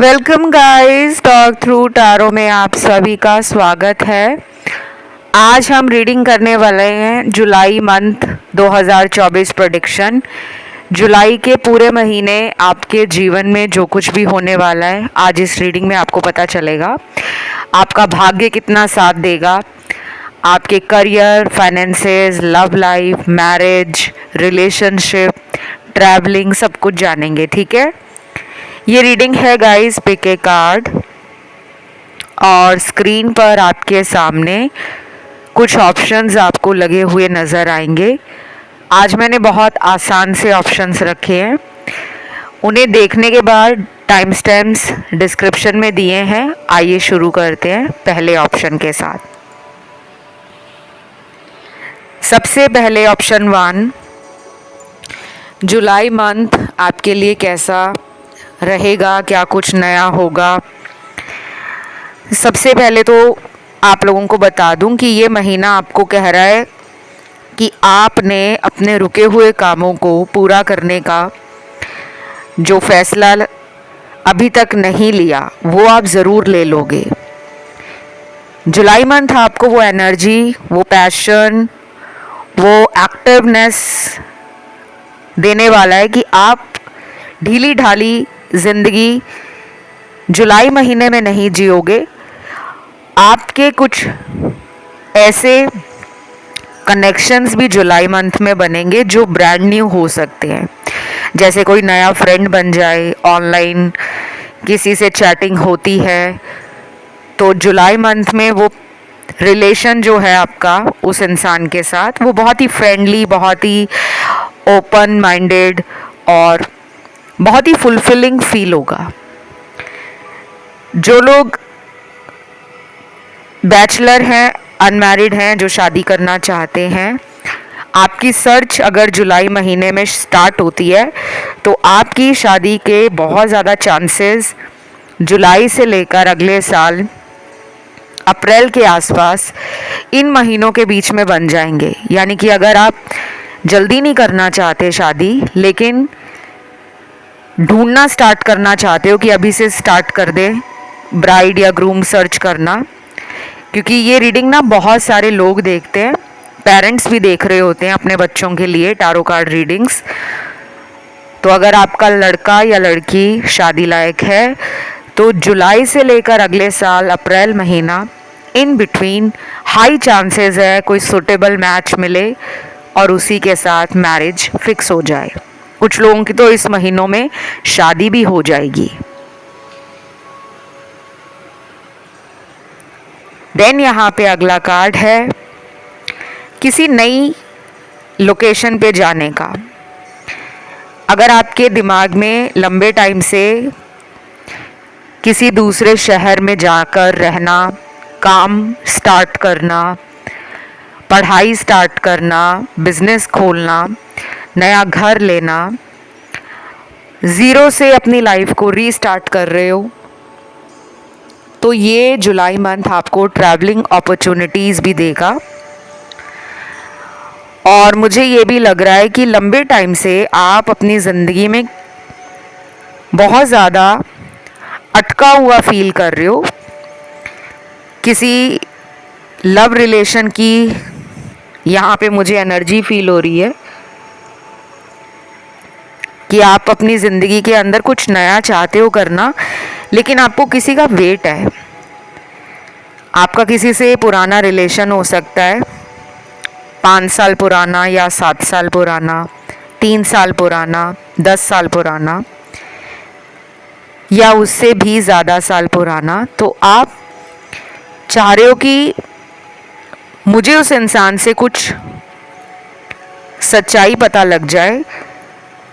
Welcome guys, talk through टारो में आप सभी का स्वागत है। आज हम रीडिंग करने वाले हैं जुलाई मंथ 2024 प्रेडिक्शन। जुलाई के पूरे महीने आपके जीवन में जो कुछ भी होने वाला है आज इस रीडिंग में आपको पता चलेगा। आपका भाग्य कितना साथ देगा, आपके career, finances, love life, marriage, relationship, travelling, सब कुछ जानेंगे। ठीक है, ये रीडिंग है गाइस पिक ए कार्ड और स्क्रीन पर आपके सामने कुछ ऑप्शंस आपको लगे हुए नज़र आएंगे। आज मैंने बहुत आसान से ऑप्शंस रखे हैं, उन्हें देखने के बाद टाइम स्टैम्प्स डिस्क्रिप्शन में दिए हैं। आइए शुरू करते हैं पहले ऑप्शन के साथ। सबसे पहले ऑप्शन 1, जुलाई मंथ आपके लिए कैसा रहेगा, क्या कुछ नया होगा। सबसे पहले तो आप लोगों को बता दूं कि ये महीना आपको कह रहा है कि आपने अपने रुके हुए कामों को पूरा करने का जो फैसला अभी तक नहीं लिया वो आप ज़रूर ले लोगे। जुलाई मंथ आपको वो एनर्जी, वो पैशन, वो एक्टिवनेस देने वाला है कि आप ढीली ढाली ज़िंदगी जुलाई महीने में नहीं जियोगे। आपके कुछ ऐसे कनेक्शंस भी जुलाई मंथ में बनेंगे जो ब्रांड न्यू हो सकते हैं। जैसे कोई नया फ्रेंड बन जाए, ऑनलाइन किसी से चैटिंग होती है तो जुलाई मंथ में वो रिलेशन जो है आपका उस इंसान के साथ वो बहुत ही फ्रेंडली, बहुत ही ओपन माइंडेड और बहुत ही फुलफिलिंग फील होगा। जो लोग बैचलर हैं, अनमैरिड हैं, जो शादी करना चाहते हैं, आपकी सर्च अगर जुलाई महीने में स्टार्ट होती है तो आपकी शादी के बहुत ज़्यादा चांसेस जुलाई से लेकर अगले साल अप्रैल के आसपास इन महीनों के बीच में बन जाएंगे। यानी कि अगर आप जल्दी नहीं करना चाहते शादी, लेकिन ढूंढना स्टार्ट करना चाहते हो कि अभी से स्टार्ट कर दे ब्राइड या ग्रूम सर्च करना, क्योंकि ये रीडिंग ना बहुत सारे लोग देखते हैं, पेरेंट्स भी देख रहे होते हैं अपने बच्चों के लिए टारो कार्ड रीडिंग्स। तो अगर आपका लड़का या लड़की शादी लायक है तो जुलाई से लेकर अगले साल अप्रैल महीना इन बिटवीन हाई चांसेस है कोई सुटेबल मैच मिले और उसी के साथ मैरिज फिक्स हो जाए। कुछ लोगों की तो इस महीनों में शादी भी हो जाएगी। देन यहाँ पे अगला कार्ड है किसी नई लोकेशन पे जाने का। अगर आपके दिमाग में लंबे टाइम से किसी दूसरे शहर में जाकर रहना, काम स्टार्ट करना, पढ़ाई स्टार्ट करना, बिजनेस खोलना, नया घर लेना, ज़ीरो से अपनी लाइफ को रीस्टार्ट कर रहे हो, तो ये जुलाई मंथ आपको ट्रैवलिंग अपॉर्चुनिटीज़ भी देगा। और मुझे ये भी लग रहा है कि लंबे टाइम से आप अपनी ज़िंदगी में बहुत ज़्यादा अटका हुआ फील कर रहे हो। किसी लव रिलेशन की यहाँ पे मुझे एनर्जी फील हो रही है कि आप अपनी ज़िंदगी के अंदर कुछ नया चाहते हो करना, लेकिन आपको किसी का वेट है। आपका किसी से पुराना रिलेशन हो सकता है, 5 साल पुराना या 7 साल पुराना, 3 साल पुराना, 10 साल पुराना या उससे भी ज़्यादा साल पुराना। तो आप चाह रहे हो कि मुझे उस इंसान से कुछ सच्चाई पता लग जाए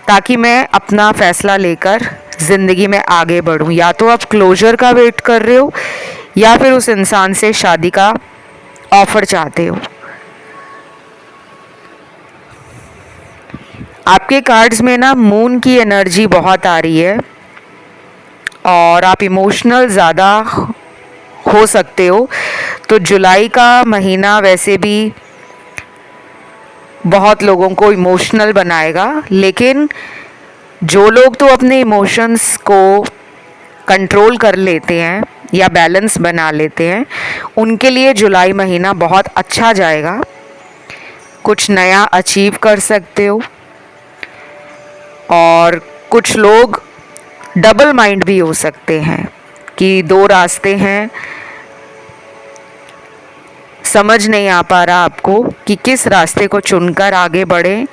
ताकि मैं अपना फ़ैसला लेकर ज़िंदगी में आगे बढ़ूं। या तो आप क्लोजर का वेट कर रहे हो या फिर उस इंसान से शादी का ऑफ़र चाहते हो। आपके कार्ड्स में ना मून की एनर्जी बहुत आ रही है और आप इमोशनल ज़्यादा हो सकते हो। तो जुलाई का महीना वैसे भी बहुत लोगों को इमोशनल बनाएगा, लेकिन जो लोग तो अपने इमोशंस को कंट्रोल कर लेते हैं या बैलेंस बना लेते हैं, उनके लिए जुलाई महीना बहुत अच्छा जाएगा। कुछ नया अचीव कर सकते हो। और कुछ लोग डबल माइंड भी हो सकते हैं कि दो रास्ते हैं, समझ नहीं आ पा रहा आपको कि किस रास्ते को चुनकर आगे बढ़े,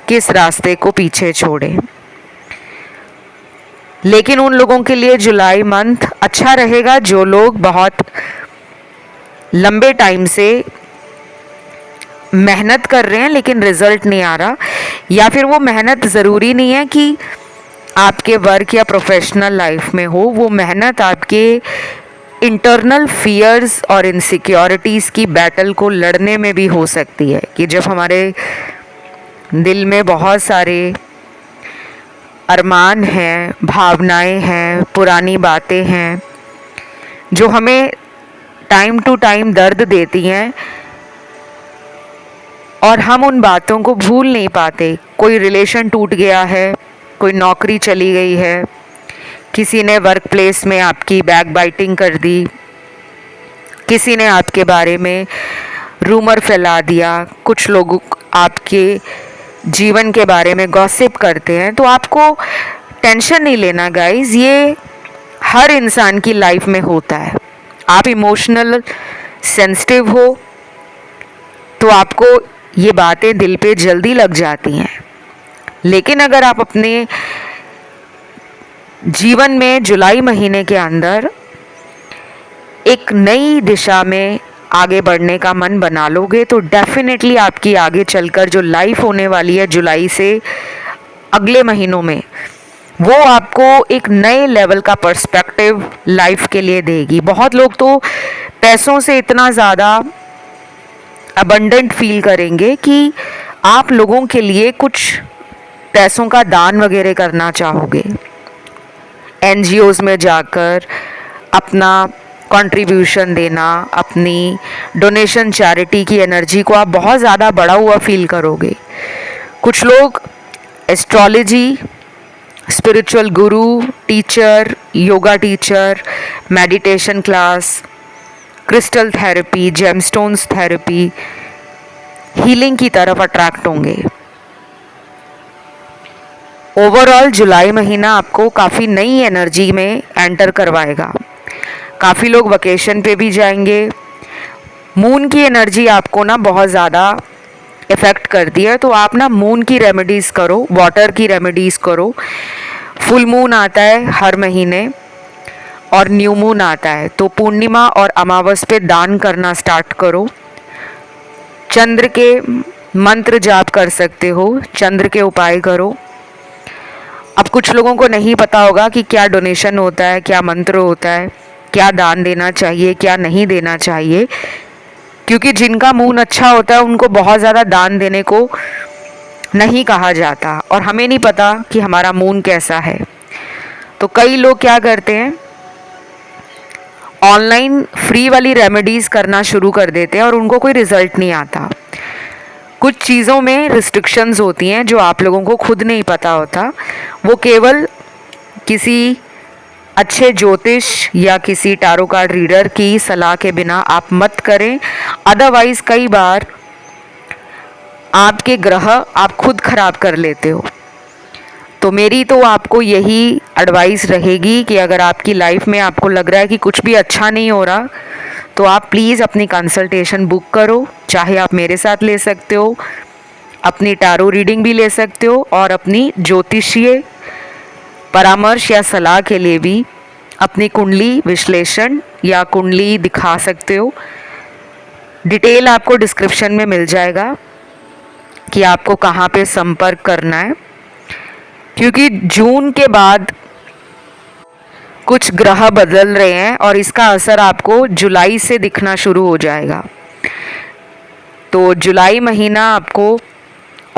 किस रास्ते को पीछे छोड़े। लेकिन उन लोगों के लिए जुलाई मंथ अच्छा रहेगा जो लोग बहुत लंबे टाइम से मेहनत कर रहे हैं लेकिन रिजल्ट नहीं आ रहा, या फिर वो मेहनत ज़रूरी नहीं है कि आपके वर्क या प्रोफेशनल लाइफ में हो, वो मेहनत आपके इंटरनल फियर्स और इनसिक्योरिटीज़ की बैटल को लड़ने में भी हो सकती है। कि जब हमारे दिल में बहुत सारे अरमान हैं, भावनाएं हैं, पुरानी बातें हैं जो हमें टाइम टू टाइम दर्द देती हैं और हम उन बातों को भूल नहीं पाते। कोई रिलेशन टूट गया है, कोई नौकरी चली गई है, किसी ने वर्क प्लेस में आपकी बैक बाइटिंग कर दी, किसी ने आपके बारे में रूमर फैला दिया, कुछ लोग आपके जीवन के बारे में गॉसिप करते हैं, तो आपको टेंशन नहीं लेना गाइस, ये हर इंसान की लाइफ में होता है। आप इमोशनल सेंसिटिव हो तो आपको ये बातें दिल पे जल्दी लग जाती हैं। लेकिन अगर आप अपने जीवन में जुलाई महीने के अंदर एक नई दिशा में आगे बढ़ने का मन बना लोगे तो डेफिनेटली आपकी आगे चलकर जो लाइफ होने वाली है जुलाई से अगले महीनों में, वो आपको एक नए लेवल का पर्सपेक्टिव लाइफ के लिए देगी। बहुत लोग तो पैसों से इतना ज़्यादा अबंडेंट फील करेंगे कि आप लोगों के लिए कुछ पैसों का दान वगैरह करना चाहोगे। एनजीओज़ में जाकर अपना कंट्रीब्यूशन देना, अपनी डोनेशन चैरिटी की एनर्जी को आप बहुत ज़्यादा बढ़ा हुआ फील करोगे। कुछ लोग एस्ट्रोलॉजी, स्पिरिचुअल गुरु, teacher, yoga teacher, meditation class, crystal therapy, gemstones therapy, healing की तरफ अट्रैक्ट होंगे। ओवरऑल जुलाई महीना आपको काफ़ी नई एनर्जी में एंटर करवाएगा। काफ़ी लोग वकेशन पे भी जाएंगे। मून की एनर्जी आपको ना बहुत ज़्यादा इफ़ेक्ट करती है, तो आप ना मून की रेमेडीज़ करो, वाटर की रेमेडीज़ करो। फुल मून आता है हर महीने और न्यू मून आता है, तो पूर्णिमा और अमावस पे दान करना स्टार्ट करो। चंद्र के मंत्र जाप कर सकते हो, चंद्र के उपाय करो। अब कुछ लोगों को नहीं पता होगा कि क्या डोनेशन होता है, क्या मंत्र होता है, क्या दान देना चाहिए, क्या नहीं देना चाहिए, क्योंकि जिनका मून अच्छा होता है उनको बहुत ज़्यादा दान देने को नहीं कहा जाता और हमें नहीं पता कि हमारा मून कैसा है। तो कई लोग क्या करते हैं, ऑनलाइन फ्री वाली रेमेडीज़ करना शुरू कर देते हैं और उनको कोई रिज़ल्ट नहीं आता। कुछ चीज़ों में रिस्ट्रिक्शंस होती हैं जो आप लोगों को खुद नहीं पता होता। वो केवल किसी अच्छे ज्योतिष या किसी टारो कार्ड रीडर की सलाह के बिना आप मत करें। अदरवाइज़ कई बार आपके ग्रह आप खुद खराब कर लेते हो। तो मेरी तो आपको यही एडवाइस रहेगी कि अगर आपकी लाइफ में आपको लग रहा है कि कुछ भी अच्छा नहीं हो रहा, तो आप प्लीज़ अपनी कंसल्टेशन बुक करो। चाहे आप मेरे साथ ले सकते हो, अपनी टारो रीडिंग भी ले सकते हो और अपनी ज्योतिषीय परामर्श या सलाह के लिए भी अपनी कुंडली विश्लेषण या कुंडली दिखा सकते हो। डिटेल आपको डिस्क्रिप्शन में मिल जाएगा कि आपको कहाँ पे संपर्क करना है, क्योंकि जून के बाद कुछ ग्रह बदल रहे हैं और इसका असर आपको जुलाई से दिखना शुरू हो जाएगा। तो जुलाई महीना आपको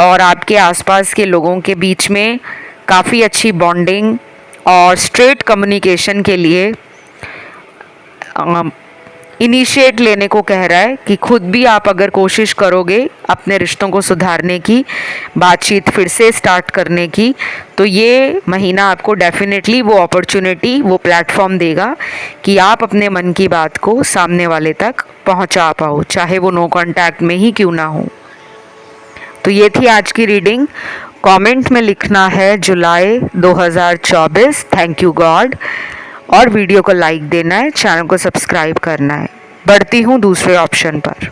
और आपके आसपास के लोगों के बीच में काफ़ी अच्छी बॉन्डिंग और स्ट्रेट कम्युनिकेशन के लिए इनिशिएट लेने को कह रहा है कि खुद भी आप अगर कोशिश करोगे अपने रिश्तों को सुधारने की, बातचीत फिर से स्टार्ट करने की, तो ये महीना आपको डेफिनेटली वो अपॉर्चुनिटी, वो प्लेटफॉर्म देगा कि आप अपने मन की बात को सामने वाले तक पहुंचा पाओ, चाहे वो नो कांटेक्ट में ही क्यों ना हो। तो ये थी आज की रीडिंग। कमेंट में लिखना है जुलाई 2024, थैंक यू गॉड, और वीडियो को लाइक देना है, चैनल को सब्सक्राइब करना है। बढ़ती हूँ दूसरे ऑप्शन पर।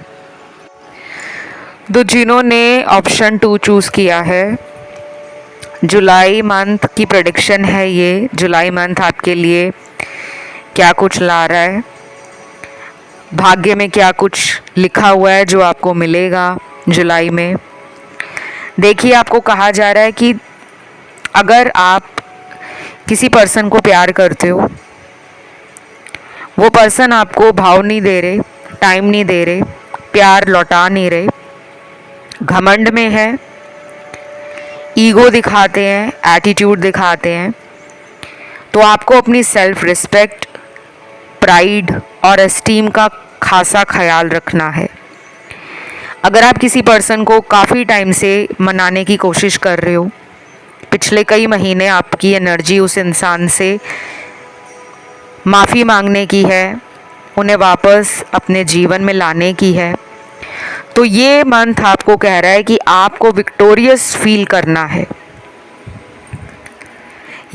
तो जिन्होंने ऑप्शन 2 चूज़ किया है, जुलाई मंथ की प्रेडिक्शन है ये। जुलाई मंथ आपके लिए क्या कुछ ला रहा है, भाग्य में क्या कुछ लिखा हुआ है जो आपको मिलेगा जुलाई में। देखिए, आपको कहा जा रहा है कि अगर आप किसी पर्सन को प्यार करते हो, वो पर्सन आपको भाव नहीं दे रहे, टाइम नहीं दे रहे, प्यार लौटा नहीं रहे, घमंड में है, ईगो दिखाते हैं, एटीट्यूड दिखाते हैं, तो आपको अपनी सेल्फ रिस्पेक्ट, प्राइड और एस्टीम का खासा ख्याल रखना है। अगर आप किसी पर्सन को काफ़ी टाइम से मनाने की कोशिश कर रहे हो, पिछले कई महीने आपकी एनर्जी उस इंसान से माफ़ी मांगने की है, उन्हें वापस अपने जीवन में लाने की है, तो ये मंथ आपको कह रहा है कि आपको विक्टोरियस फील करना है।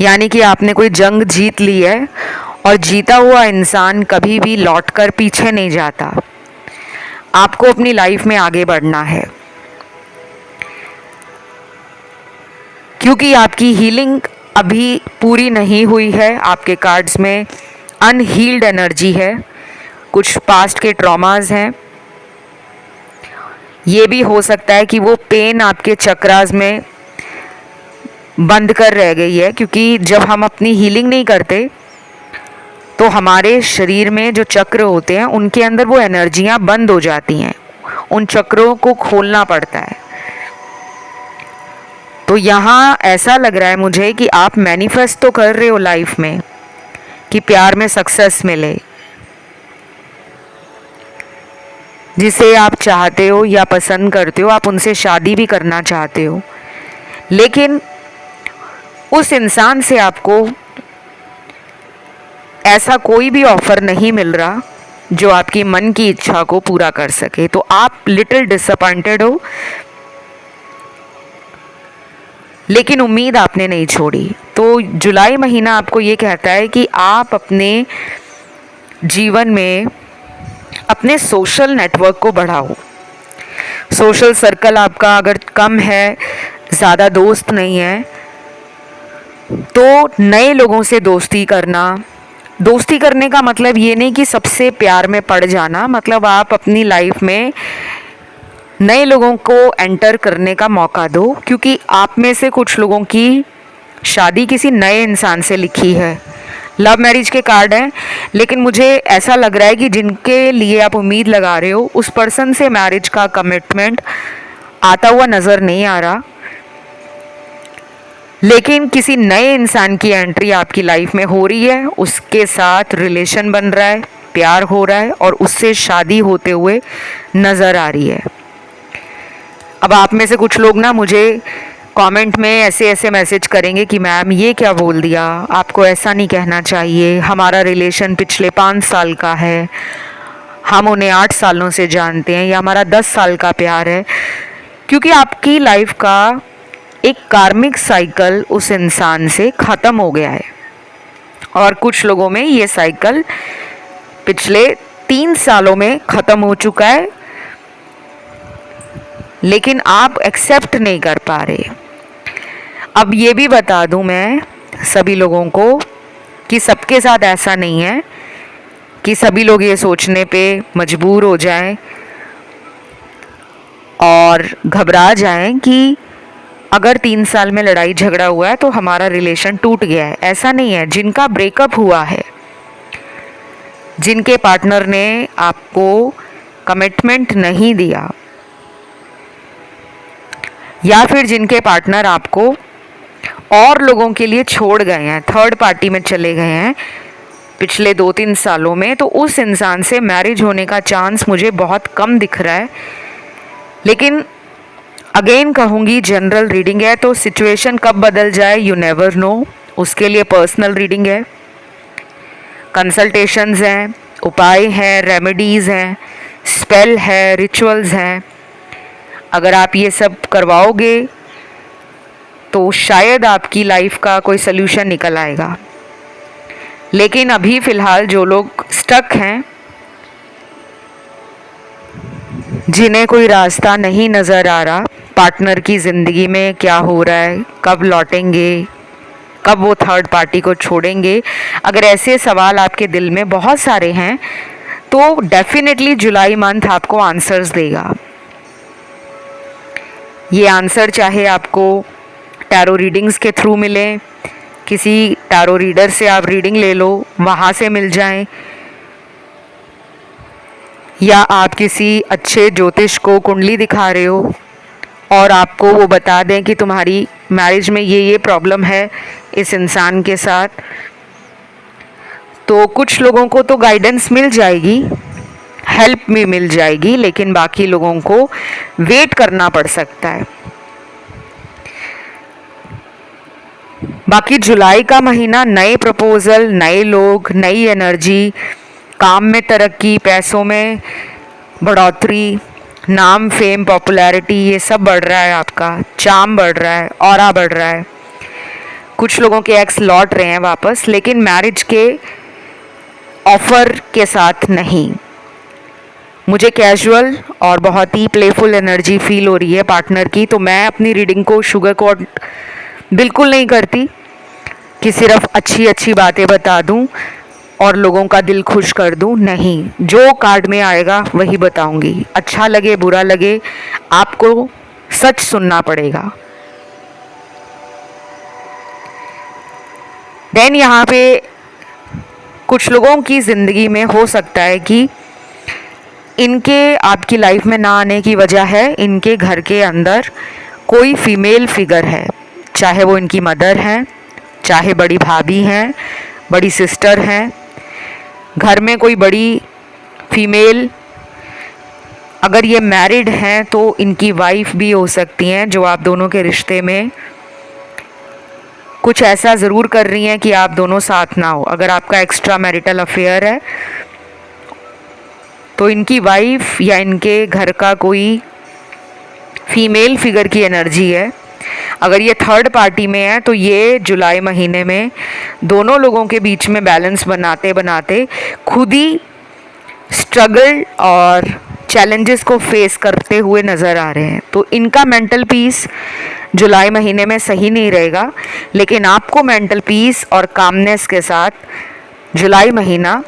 यानी कि आपने कोई जंग जीत ली है और जीता हुआ इंसान कभी भी लौटकर पीछे नहीं जाता। आपको अपनी लाइफ में आगे बढ़ना है, क्योंकि आपकी हीलिंग अभी पूरी नहीं हुई है। आपके कार्ड्स में अनहील्ड एनर्जी है, कुछ पास्ट के ट्रॉमास हैं। ये भी हो सकता है कि वो पेन आपके चक्रास में बंद कर रह गई है, क्योंकि जब हम अपनी हीलिंग नहीं करते तो हमारे शरीर में जो चक्र होते हैं उनके अंदर वो एनर्जियां बंद हो जाती हैं, उन चक्रों को खोलना पड़ता है। तो यहाँ ऐसा लग रहा है मुझे कि आप मैनिफेस्ट तो कर रहे हो लाइफ में कि प्यार में सक्सेस मिले, जिसे आप चाहते हो या पसंद करते हो, आप उनसे शादी भी करना चाहते हो, लेकिन उस इंसान से आपको ऐसा कोई भी ऑफर नहीं मिल रहा जो आपकी मन की इच्छा को पूरा कर सके। तो आप लिटिल डिसअपॉइंटेड हो, लेकिन उम्मीद आपने नहीं छोड़ी। तो जुलाई महीना आपको ये कहता है कि आप अपने जीवन में अपने सोशल नेटवर्क को बढ़ाओ। सोशल सर्कल आपका अगर कम है, ज़्यादा दोस्त नहीं है, तो नए लोगों से दोस्ती करना। दोस्ती करने का मतलब ये नहीं कि सबसे प्यार में पड़ जाना, मतलब आप अपनी लाइफ में नए लोगों को एंटर करने का मौका दो, क्योंकि आप में से कुछ लोगों की शादी किसी नए इंसान से लिखी है। लव मैरिज के कार्ड हैं, लेकिन मुझे ऐसा लग रहा है कि जिनके लिए आप उम्मीद लगा रहे हो उस पर्सन से मैरिज का कमिटमेंट आता हुआ नज़र नहीं आ रहा, लेकिन किसी नए इंसान की एंट्री आपकी लाइफ में हो रही है, उसके साथ रिलेशन बन रहा है, प्यार हो रहा है और उससे शादी होते हुए नज़र आ रही है। अब आप में से कुछ लोग ना मुझे कमेंट में ऐसे ऐसे मैसेज करेंगे कि मैम ये क्या बोल दिया, आपको ऐसा नहीं कहना चाहिए, हमारा रिलेशन पिछले 5 साल का है, हम उन्हें 8 सालों से जानते हैं, या हमारा 10 साल का प्यार है, क्योंकि आपकी लाइफ का एक कार्मिक साइकिल उस इंसान से ख़त्म हो गया है। और कुछ लोगों में ये साइकिल पिछले 3 सालों में ख़त्म हो चुका है, लेकिन आप एक्सेप्ट नहीं कर पा रहे। अब ये भी बता दूं मैं सभी लोगों को कि सबके साथ ऐसा नहीं है कि सभी लोग ये सोचने पे मजबूर हो जाएं और घबरा जाएं कि अगर 3 साल में लड़ाई झगड़ा हुआ है तो हमारा रिलेशन टूट गया है। ऐसा नहीं है। जिनका ब्रेकअप हुआ है, जिनके पार्टनर ने आपको कमिटमेंट नहीं दिया, या फिर जिनके पार्टनर आपको और लोगों के लिए छोड़ गए हैं, थर्ड पार्टी में चले गए हैं, पिछले 2-3 सालों में, तो उस इंसान से मैरिज होने का चांस मुझे बहुत कम दिख रहा है। लेकिन अगेन कहूँगी, जनरल रीडिंग है, तो सिचुएशन कब बदल जाए यू नेवर नो। उसके लिए पर्सनल रीडिंग है, कंसल्टेशंस हैं, उपाय हैं, रेमेडीज़ हैं, स्पेल है, रिचुअल्स हैं। अगर आप ये सब करवाओगे तो शायद आपकी लाइफ का कोई सल्यूशन निकल आएगा। लेकिन अभी फ़िलहाल जो लोग स्टक हैं, जिन्हें कोई रास्ता नहीं नज़र आ रहा, पार्टनर की ज़िंदगी में क्या हो रहा है, कब लौटेंगे, कब वो थर्ड पार्टी को छोड़ेंगे, अगर ऐसे सवाल आपके दिल में बहुत सारे हैं तो डेफिनेटली जुलाई मंथ आपको आंसर्स देगा। ये आंसर चाहे आपको टैरो रीडिंग्स के थ्रू मिले, किसी टैरो रीडर से आप रीडिंग ले लो, वहाँ से मिल जाएं, या आप किसी अच्छे ज्योतिष को कुंडली दिखा रहे हो और आपको वो बता दें कि तुम्हारी मैरिज में ये प्रॉब्लम है इस इंसान के साथ, तो कुछ लोगों को तो गाइडेंस मिल जाएगी, हेल्प भी मिल जाएगी, लेकिन बाकी लोगों को वेट करना पड़ सकता है। बाकी जुलाई का महीना नए प्रपोजल, नए लोग, नई एनर्जी, काम में तरक्की, पैसों में बढ़ोतरी, नाम, फेम, पॉपुलैरिटी, ये सब बढ़ रहा है, आपका चार्म बढ़ रहा है, ऑरा बढ़ रहा है। कुछ लोगों के एक्स लौट रहे हैं वापस, लेकिन मैरिज के ऑफर के साथ नहीं। मुझे कैजुअल और बहुत ही प्लेफुल एनर्जी फील हो रही है पार्टनर की, तो मैं अपनी रीडिंग को शुगर कोट बिल्कुल नहीं करती कि सिर्फ अच्छी अच्छी बातें बता दूं और लोगों का दिल खुश कर दूं। नहीं, जो कार्ड में आएगा वही बताऊंगी। अच्छा लगे बुरा लगे, आपको सच सुनना पड़ेगा। देन यहाँ पे कुछ लोगों की ज़िंदगी में हो सकता है कि इनके आपकी लाइफ में ना आने की वजह है इनके घर के अंदर कोई फीमेल फिगर है, चाहे वो इनकी मदर हैं, चाहे बड़ी भाभी हैं, बड़ी सिस्टर हैं। घर में कोई बड़ी फीमेल, अगर ये मैरिड हैं तो इनकी वाइफ भी हो सकती हैं, जो आप दोनों के रिश्ते में कुछ ऐसा ज़रूर कर रही हैं कि आप दोनों साथ ना हो। अगर आपका एक्स्ट्रा मैरिटल अफेयर है तो इनकी वाइफ या इनके घर का कोई फीमेल फिगर की एनर्जी है। अगर ये थर्ड पार्टी में है तो ये जुलाई महीने में दोनों लोगों के बीच में बैलेंस बनाते बनाते खुद ही स्ट्रगल और चैलेंजेस को फेस करते हुए नज़र आ रहे हैं। तो इनका मेंटल पीस जुलाई महीने में सही नहीं रहेगा, लेकिन आपको मेंटल पीस और कामनेस के साथ जुलाई महीना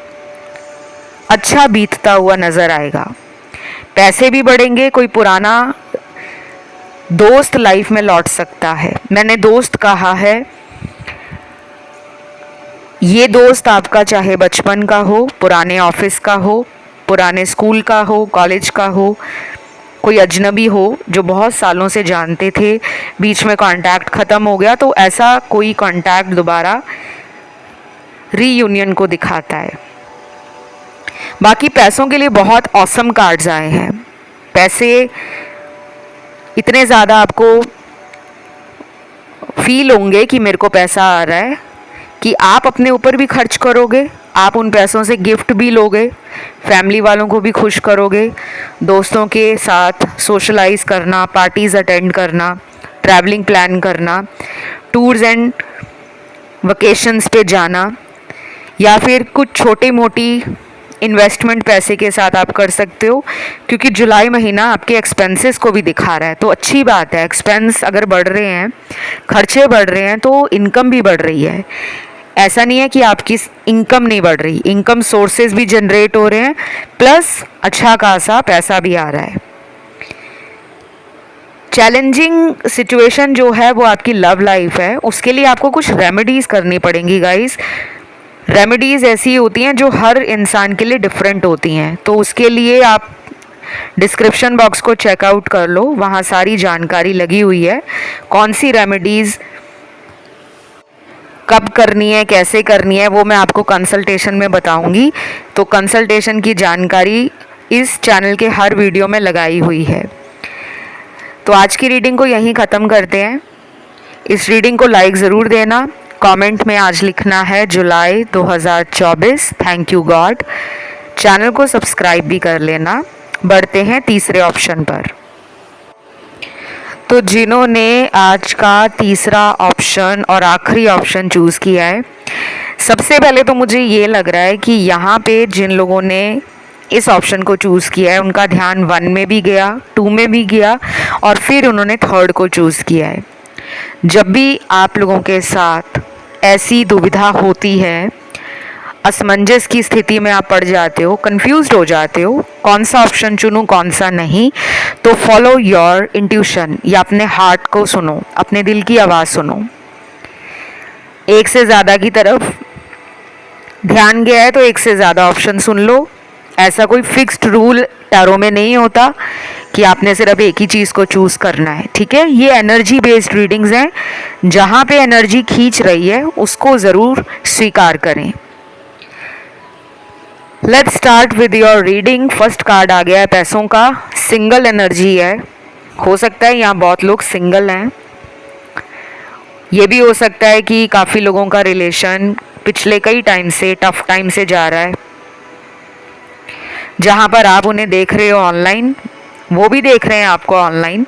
अच्छा बीतता हुआ नज़र आएगा। पैसे भी बढ़ेंगे, कोई पुराना दोस्त लाइफ में लौट सकता है। मैंने दोस्त कहा है, ये दोस्त आपका चाहे बचपन का हो, पुराने ऑफिस का हो, पुराने स्कूल का हो, कॉलेज का हो, कोई अजनबी हो जो बहुत सालों से जानते थे, बीच में कांटेक्ट ख़त्म हो गया, तो ऐसा कोई कांटेक्ट दोबारा रीयूनियन को दिखाता है। बाकी पैसों के लिए बहुत ऑसम कार्ड्स आए हैं। पैसे इतने ज़्यादा आपको फील होंगे कि मेरे को पैसा आ रहा है कि आप अपने ऊपर भी खर्च करोगे, आप उन पैसों से गिफ्ट भी लोगे, फैमिली वालों को भी खुश करोगे, दोस्तों के साथ सोशलाइज करना, पार्टीज़ अटेंड करना, ट्रैवलिंग प्लान करना, टूर्स एंड वकेशंस पे जाना, या फिर कुछ छोटी मोटी इन्वेस्टमेंट पैसे के साथ आप कर सकते हो, क्योंकि जुलाई महीना आपके एक्सपेंसेस को भी दिखा रहा है। तो अच्छी बात है, एक्सपेंस अगर बढ़ रहे हैं, खर्चे बढ़ रहे हैं, तो इनकम भी बढ़ रही है। ऐसा नहीं है कि आपकी इनकम नहीं बढ़ रही, इनकम सोर्सेज भी जनरेट हो रहे हैं, प्लस अच्छा खासा पैसा भी आ रहा है। चैलेंजिंग सिचुएशन जो है वो आपकी लव लाइफ है, उसके लिए आपको कुछ रेमेडीज़ करनी पड़ेंगी गाइस। रेमेडीज़ ऐसी होती हैं जो हर इंसान के लिए डिफरेंट होती हैं, तो उसके लिए आप डिस्क्रिप्शन बॉक्स को चेकआउट कर लो, वहाँ सारी जानकारी लगी हुई है कौन सी रेमेडीज़ कब करनी है, कैसे करनी है, वो मैं आपको कंसल्टेशन में बताऊंगी। तो कंसल्टेशन की जानकारी इस चैनल के हर वीडियो में लगाई हुई है। तो आज की रीडिंग को यहीं ख़त्म करते हैं। इस रीडिंग को लाइक ज़रूर देना। कमेंट में आज लिखना है जुलाई 2024, थैंक यू गॉड। चैनल को सब्सक्राइब भी कर लेना। बढ़ते हैं तीसरे ऑप्शन पर। तो जिन्होंने आज का तीसरा ऑप्शन और आखिरी ऑप्शन चूज़ किया है, सबसे पहले तो मुझे ये लग रहा है कि यहाँ पे जिन लोगों ने इस ऑप्शन को चूज़ किया है उनका ध्यान 1 में भी गया, 2 में भी गया और फिर उन्होंने 3rd को चूज़ किया है। जब भी आप लोगों के साथ ऐसी दुविधा होती है, असमंजस की स्थिति में आप पड़ जाते हो, कंफ्यूज्ड हो जाते हो, कौन सा ऑप्शन चुनूं कौन सा नहीं, तो फॉलो योर इंट्यूशन या अपने हार्ट को सुनो, अपने दिल की आवाज़ सुनो। एक से ज़्यादा की तरफ ध्यान गया है तो एक से ज़्यादा ऑप्शन सुन लो। ऐसा कोई फिक्स्ड रूल टैरो में नहीं होता कि आपने सिर्फ एक ही चीज़ को चूज़ करना है, ठीक है। ये एनर्जी बेस्ड रीडिंग्स हैं, जहाँ पे एनर्जी खींच रही है उसको ज़रूर स्वीकार करें। Let's start with your reading. First card आ गया है पैसों का। सिंगल एनर्जी है, हो सकता है यहाँ बहुत लोग सिंगल हैं। ये भी हो सकता है कि काफ़ी लोगों का रिलेशन पिछले कई टाइम से टफ टाइम से जा रहा है। जहाँ पर आप उन्हें देख रहे हो ऑनलाइन, वो भी देख रहे हैं आपको ऑनलाइन,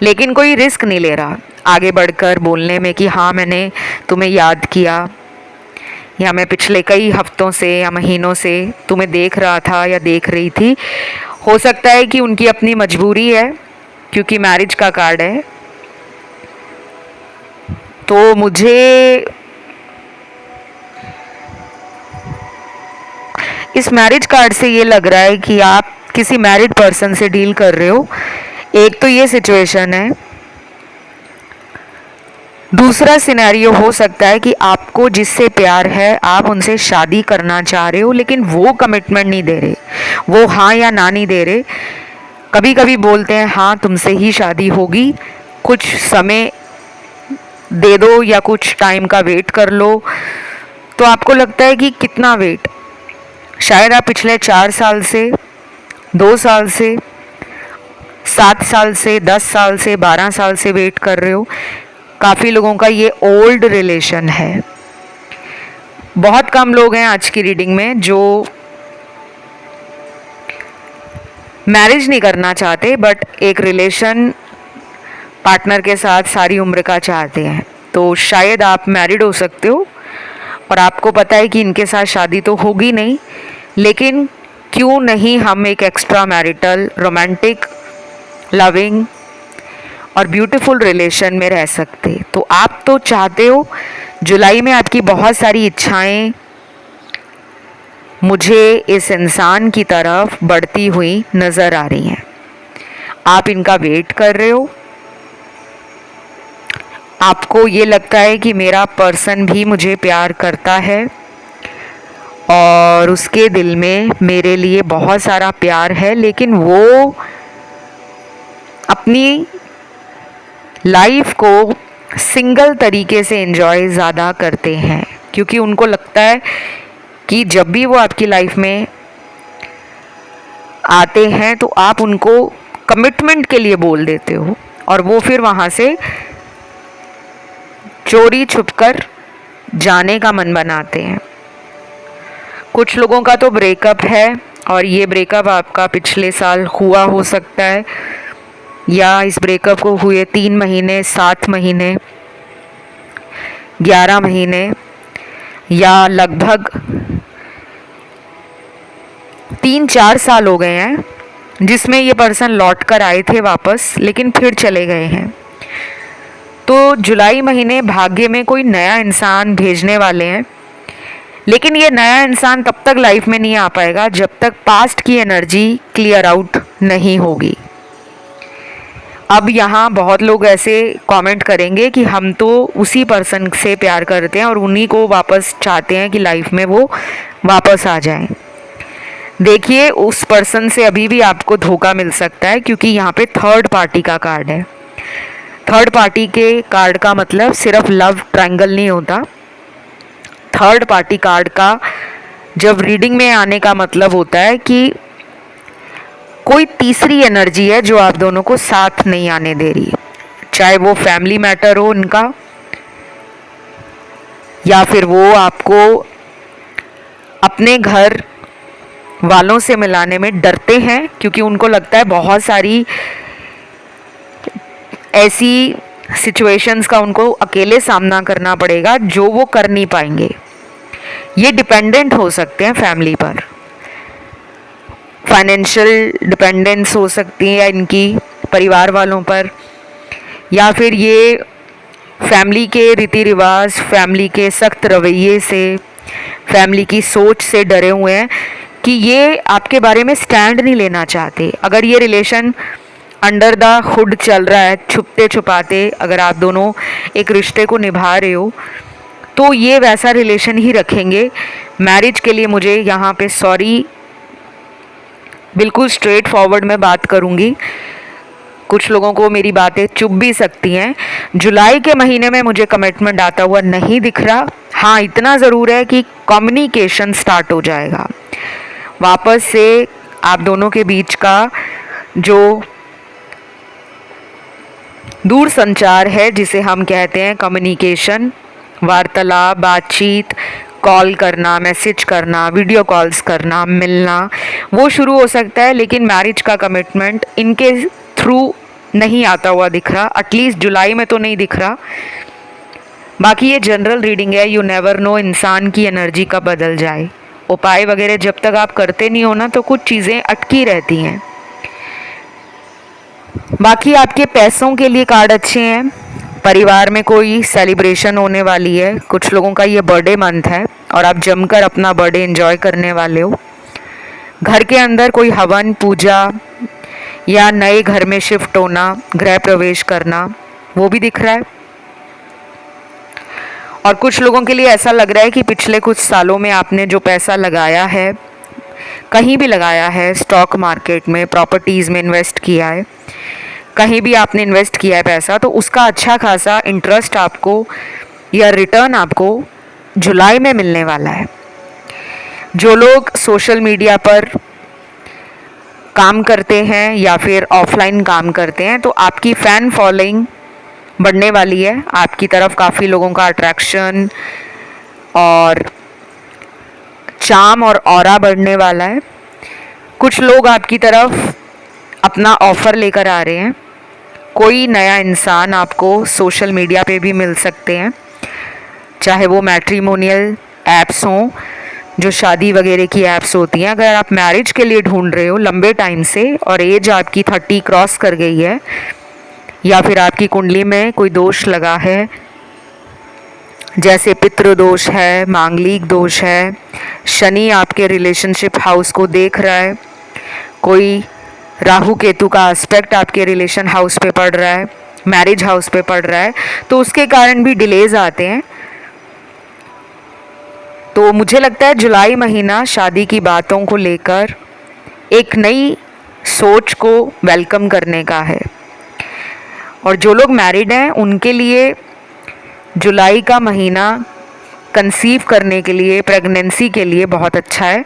लेकिन कोई रिस्क नहीं ले रहा आगे बढ़कर बोलने में कि हाँ मैंने तुम्हें याद किया, या मैं पिछले कई हफ्तों से या महीनों से तुम्हें देख रहा था या देख रही थी। हो सकता है कि उनकी अपनी मजबूरी है, क्योंकि मैरिज का कार्ड है। तो मुझे इस मैरिज कार्ड से ये लग रहा है कि आप किसी मैरिड पर्सन से डील कर रहे हो। एक तो ये सिचुएशन है। दूसरा सिनेरियो हो सकता है कि आपको जिससे प्यार है आप उनसे शादी करना चाह रहे हो, लेकिन वो कमिटमेंट नहीं दे रहे, वो हाँ या ना नहीं दे रहे। कभी कभी बोलते हैं हाँ तुमसे ही शादी होगी, कुछ समय दे दो या कुछ टाइम का वेट कर लो। तो आपको लगता है कि कितना वेट, शायद आप पिछले 4 साल से, 2 साल से, 7 साल से, 10 साल से, 12 साल से वेट कर रहे हो। काफ़ी लोगों का ये ओल्ड रिलेशन है। बहुत कम लोग हैं आज की रीडिंग में जो मैरिज नहीं करना चाहते, बट एक रिलेशन पार्टनर के साथ सारी उम्र का चाहते हैं। तो शायद आप मैरिड हो सकते हो और आपको पता है कि इनके साथ शादी तो होगी नहीं, लेकिन क्यों नहीं हम एक एक्स्ट्रा मैरिटल रोमांटिक लविंग और ब्यूटीफुल रिलेशन में रह सकते। तो आप तो चाहते हो, जुलाई में आपकी बहुत सारी इच्छाएं मुझे इस इंसान की तरफ बढ़ती हुई नज़र आ रही हैं। आप इनका वेट कर रहे हो। आपको ये लगता है कि मेरा पर्सन भी मुझे प्यार करता है और उसके दिल में मेरे लिए बहुत सारा प्यार है, लेकिन वो अपनी लाइफ को सिंगल तरीके से एंजॉय ज़्यादा करते हैं, क्योंकि उनको लगता है कि जब भी वो आपकी लाइफ में आते हैं तो आप उनको कमिटमेंट के लिए बोल देते हो और वो फिर वहाँ से चोरी छुपकर जाने का मन बनाते हैं। कुछ लोगों का तो ब्रेकअप है और ये ब्रेकअप आपका पिछले साल हुआ हो सकता है, या इस ब्रेकअप को हुए 3 महीने, 7 महीने, 11 महीने या लगभग 3-4 साल हो गए हैं, जिसमें ये पर्सन लौट कर आए थे वापस, लेकिन फिर चले गए हैं। तो जुलाई महीने भाग्य में कोई नया इंसान भेजने वाले हैं, लेकिन ये नया इंसान तब तक लाइफ में नहीं आ पाएगा जब तक पास्ट की एनर्जी क्लियर आउट नहीं होगी। अब यहाँ बहुत लोग ऐसे कमेंट करेंगे कि हम तो उसी पर्सन से प्यार करते हैं और उन्हीं को वापस चाहते हैं कि लाइफ में वो वापस आ जाएं। देखिए, उस पर्सन से अभी भी आपको धोखा मिल सकता है, क्योंकि यहाँ पे 3rd पार्टी का कार्ड है। 3rd पार्टी के कार्ड का मतलब सिर्फ लव ट्रायंगल नहीं होता, थर्ड पार्टी कार्ड का जब रीडिंग में आने का मतलब होता है कि कोई तीसरी एनर्जी है जो आप दोनों को साथ नहीं आने दे रही, चाहे वो फैमिली मैटर हो उनका, या फिर वो आपको अपने घर वालों से मिलाने में डरते हैं, क्योंकि उनको लगता है बहुत सारी ऐसी सिचुएशंस का उनको अकेले सामना करना पड़ेगा जो वो कर नहीं पाएंगे। ये डिपेंडेंट हो सकते हैं फैमिली पर, फाइनेंशियल डिपेंडेंस हो सकती है इनकी परिवार वालों पर, या फिर ये फैमिली के रीति रिवाज, फैमिली के सख्त रवैये से, फैमिली की सोच से डरे हुए हैं कि ये आपके बारे में स्टैंड नहीं लेना चाहते। अगर ये रिलेशन अंडर द हुड चल रहा है, छुपते छुपाते अगर आप दोनों एक रिश्ते को निभा रहे हो, तो ये वैसा रिलेशन ही रखेंगे। मैरिज के लिए मुझे यहाँ पे सॉरी, बिल्कुल स्ट्रेट फॉरवर्ड मैं बात करूँगी, कुछ लोगों को मेरी बातें चुभ भी सकती हैं। जुलाई के महीने में मुझे कमिटमेंट आता हुआ नहीं दिख रहा। हाँ, इतना ज़रूर है कि कम्युनिकेशन स्टार्ट हो जाएगा वापस से। आप दोनों के बीच का जो दूर संचार है, जिसे हम कहते हैं कम्युनिकेशन, वार्तालाप, बातचीत, कॉल करना, मैसेज करना, वीडियो कॉल्स करना, मिलना, वो शुरू हो सकता है। लेकिन मैरिज का कमिटमेंट इनके थ्रू नहीं आता हुआ दिख रहा, एटलीस्ट जुलाई में तो नहीं दिख रहा। बाकी ये जनरल रीडिंग है, यू नेवर नो इंसान की एनर्जी कब बदल जाए। उपाय वगैरह जब तक आप करते नहीं हो ना, तो कुछ चीज़ें अटकी रहती हैं। बाकी आपके पैसों के लिए कार्ड अच्छे हैं। परिवार में कोई सेलिब्रेशन होने वाली है, कुछ लोगों का ये बर्थडे मंथ है और आप जमकर अपना बर्थडे एंजॉय करने वाले हो। घर के अंदर कोई हवन, पूजा या नए घर में शिफ्ट होना, गृह प्रवेश करना, वो भी दिख रहा है। और कुछ लोगों के लिए ऐसा लग रहा है कि पिछले कुछ सालों में आपने जो पैसा लगाया है, कहीं भी लगाया है, स्टॉक मार्केट में, प्रॉपर्टीज़ में इन्वेस्ट किया है, कहीं भी आपने इन्वेस्ट किया है पैसा, तो उसका अच्छा खासा इंटरेस्ट आपको या रिटर्न आपको जुलाई में मिलने वाला है। जो लोग सोशल मीडिया पर काम करते हैं या फिर ऑफलाइन काम करते हैं, तो आपकी फ़ैन फॉलोइंग बढ़ने वाली है। आपकी तरफ काफ़ी लोगों का अट्रैक्शन और चार्म और ऑरा बढ़ने वाला है। कुछ लोग आपकी तरफ अपना ऑफ़र लेकर आ रहे हैं। कोई नया इंसान आपको सोशल मीडिया पे भी मिल सकते हैं, चाहे वो मैट्रिमोनियल ऐप्स हों, जो शादी वगैरह की ऐप्स होती हैं। अगर आप मैरिज के लिए ढूंढ रहे हो लंबे टाइम से और एज आपकी 30 क्रॉस कर गई है, या फिर आपकी कुंडली में कोई दोष लगा है, जैसे पितृ दोष है, मांगलिक दोष है, शनि आपके रिलेशनशिप हाउस को देख रहा है, कोई राहु केतु का एस्पेक्ट आपके रिलेशन हाउस पे पड़ रहा है, मैरिज हाउस पे पड़ रहा है, तो उसके कारण भी डिलेज आते हैं। तो मुझे लगता है जुलाई महीना शादी की बातों को लेकर एक नई सोच को वेलकम करने का है। और जो लोग मैरिड हैं उनके लिए जुलाई का महीना कंसीव करने के लिए, प्रेगनेंसी के लिए बहुत अच्छा है।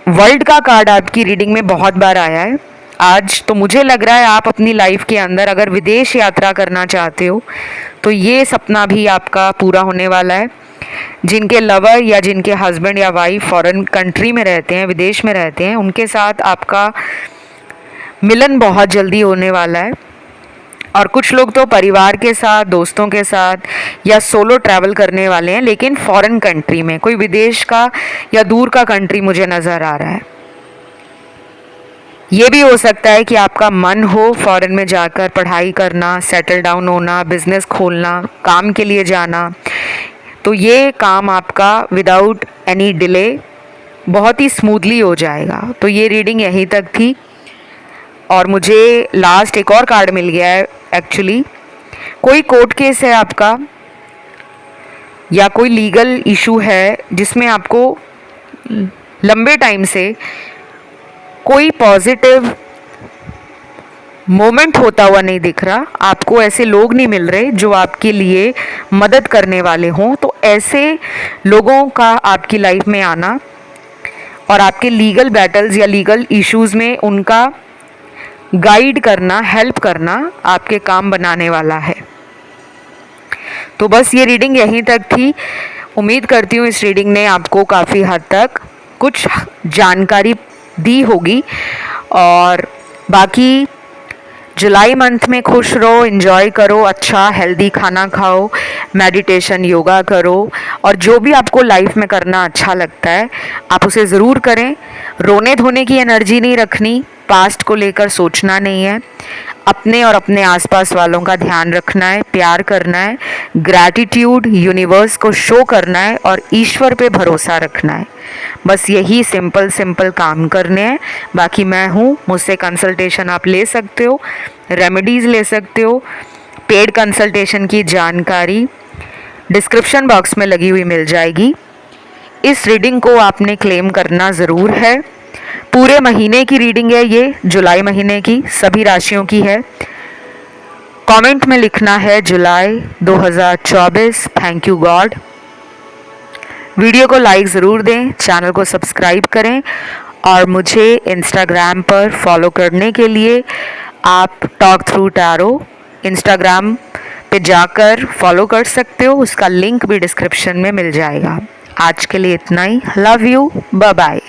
वर्ल्ड का कार्ड आपकी रीडिंग में बहुत बार आया है आज, तो मुझे लग रहा है आप अपनी लाइफ के अंदर अगर विदेश यात्रा करना चाहते हो तो ये सपना भी आपका पूरा होने वाला है। जिनके लवर या जिनके हस्बैंड या वाइफ फॉरेन कंट्री में रहते हैं, विदेश में रहते हैं, उनके साथ आपका मिलन बहुत जल्दी होने वाला है। और कुछ लोग तो परिवार के साथ, दोस्तों के साथ या सोलो ट्रैवल करने वाले हैं, लेकिन फॉरेन कंट्री में, कोई विदेश का या दूर का कंट्री मुझे नज़र आ रहा है। ये भी हो सकता है कि आपका मन हो फॉरेन में जाकर पढ़ाई करना, सेटल डाउन होना, बिजनेस खोलना, काम के लिए जाना, तो ये काम आपका विदाउट एनी डिले बहुत ही स्मूथली हो जाएगा। तो ये रीडिंग यहीं तक थी। और मुझे लास्ट एक और कार्ड मिल गया है एक्चुअली। कोई कोर्ट केस है आपका या कोई लीगल इशू है जिसमें आपको लंबे टाइम से कोई पॉजिटिव मोमेंट होता हुआ नहीं दिख रहा, आपको ऐसे लोग नहीं मिल रहे जो आपके लिए मदद करने वाले हों, तो ऐसे लोगों का आपकी लाइफ में आना और आपके लीगल बैटल्स या लीगल इश्यूज़ में उनका गाइड करना, हेल्प करना आपके काम बनाने वाला है। तो बस ये रीडिंग यहीं तक थी। उम्मीद करती हूँ इस रीडिंग ने आपको काफ़ी हद तक कुछ जानकारी दी होगी। और बाकी जुलाई मंथ में खुश रहो, एंजॉय करो, अच्छा हेल्दी खाना खाओ, मेडिटेशन, योगा करो और जो भी आपको लाइफ में करना अच्छा लगता है आप उसे ज़रूर करें। रोने धोने की एनर्जी नहीं रखनी, पास्ट को लेकर सोचना नहीं है, अपने और अपने आसपास वालों का ध्यान रखना है, प्यार करना है, ग्रैटिट्यूड यूनिवर्स को शो करना है और ईश्वर पे भरोसा रखना है। बस यही सिंपल सिंपल काम करने हैं। बाकी मैं हूँ, मुझसे कंसल्टेशन आप ले सकते हो, रेमेडीज़ ले सकते हो। पेड कंसल्टेशन की जानकारी डिस्क्रिप्शन बॉक्स में लगी हुई मिल जाएगी। इस रीडिंग को आपने क्लेम करना ज़रूर है। पूरे महीने की रीडिंग है ये, जुलाई महीने की, सभी राशियों की है। कमेंट में लिखना है जुलाई 2024, थैंक यू गॉड। वीडियो को लाइक ज़रूर दें, चैनल को सब्सक्राइब करें और मुझे इंस्टाग्राम पर फॉलो करने के लिए आप टॉक थ्रू टैरो इंस्टाग्राम पे जाकर फॉलो कर सकते हो, उसका लिंक भी डिस्क्रिप्शन में मिल जाएगा। आज के लिए इतना ही। Love you, bye bye.